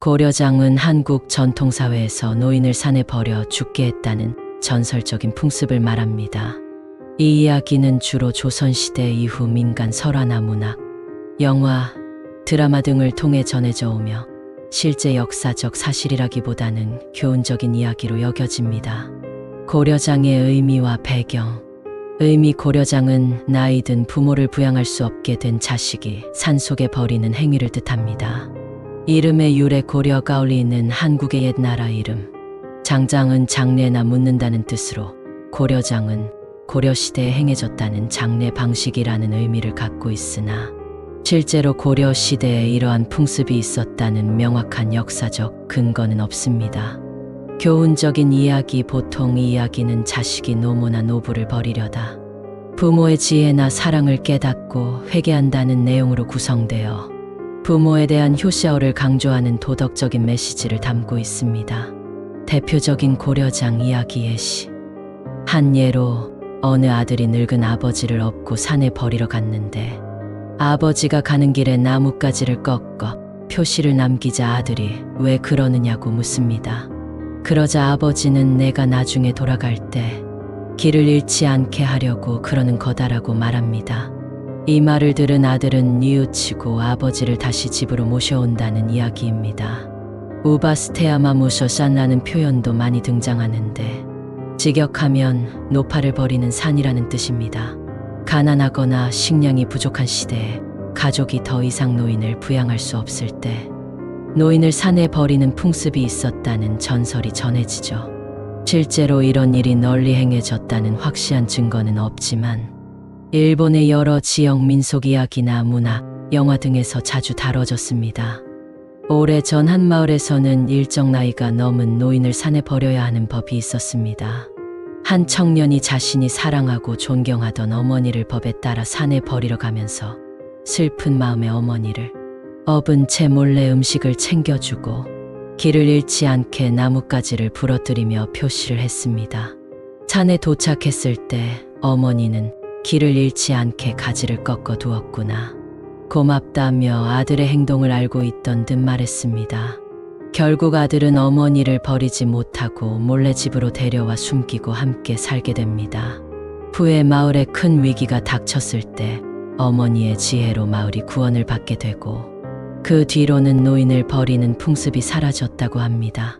고려장은 한국 전통사회에서 노인을 산에 버려 죽게 했다는 전설적인 풍습을 말합니다. 이 이야기는 주로 조선시대 이후 민간 설화나 문학, 영화, 드라마 등을 통해 전해져 오며 실제 역사적 사실이라기보다는 교훈적인 이야기로 여겨집니다. 고려장의 의미와 배경. 의미. 고려장은 나이 든 부모를 부양할 수 없게 된 자식이 산속에 버리는 행위를 뜻합니다. 이름의 유래. 고려가 어울리는 한국의 옛나라 이름. 장장은 장례나 묻는다는 뜻으로 고려장은 고려시대에 행해졌다는 장례 방식이라는 의미를 갖고 있으나 실제로 고려시대에 이러한 풍습이 있었다는 명확한 역사적 근거는 없습니다. 교훈적인 이야기. 보통 이 이야기는 자식이 노모나 노부를 버리려다 부모의 지혜나 사랑을 깨닫고 회개한다는 내용으로 구성되어 부모에 대한 효시어를 강조하는 도덕적인 메시지를 담고 있습니다. 대표적인 고려장 이야기 예시. 한 예로 어느 아들이 늙은 아버지를 업고 산에 버리러 갔는데 아버지가 가는 길에 나뭇가지를 꺾어 표시를 남기자 아들이 왜 그러느냐고 묻습니다. 그러자 아버지는 내가 나중에 돌아갈 때 길을 잃지 않게 하려고 그러는 거다라고 말합니다. 이 말을 들은 아들은 뉘우치고 아버지를 다시 집으로 모셔온다는 이야기입니다. 우바스테야마무셔산라는 표현도 많이 등장하는데 직역하면 노파를 버리는 산이라는 뜻입니다. 가난하거나 식량이 부족한 시대에 가족이 더 이상 노인을 부양할 수 없을 때 노인을 산에 버리는 풍습이 있었다는 전설이 전해지죠. 실제로 이런 일이 널리 행해졌다는 확실한 증거는 없지만 일본의 여러 지역 민속 이야기나 문화, 영화 등에서 자주 다뤄졌습니다. 오래전 한 마을에서는 일정 나이가 넘은 노인을 산에 버려야 하는 법이 있었습니다. 한 청년이 자신이 사랑하고 존경하던 어머니를 법에 따라 산에 버리러 가면서 슬픈 마음에 어머니를 업은 채 몰래 음식을 챙겨주고 길을 잃지 않게 나뭇가지를 부러뜨리며 표시를 했습니다. 산에 도착했을 때 어머니는 길을 잃지 않게 가지를 꺾어 두었구나. 고맙다며 아들의 행동을 알고 있던 듯 말했습니다. 결국 아들은 어머니를 버리지 못하고 몰래 집으로 데려와 숨기고 함께 살게 됩니다. 후에 마을에 큰 위기가 닥쳤을 때 어머니의 지혜로 마을이 구원을 받게 되고 그 뒤로는 노인을 버리는 풍습이 사라졌다고 합니다.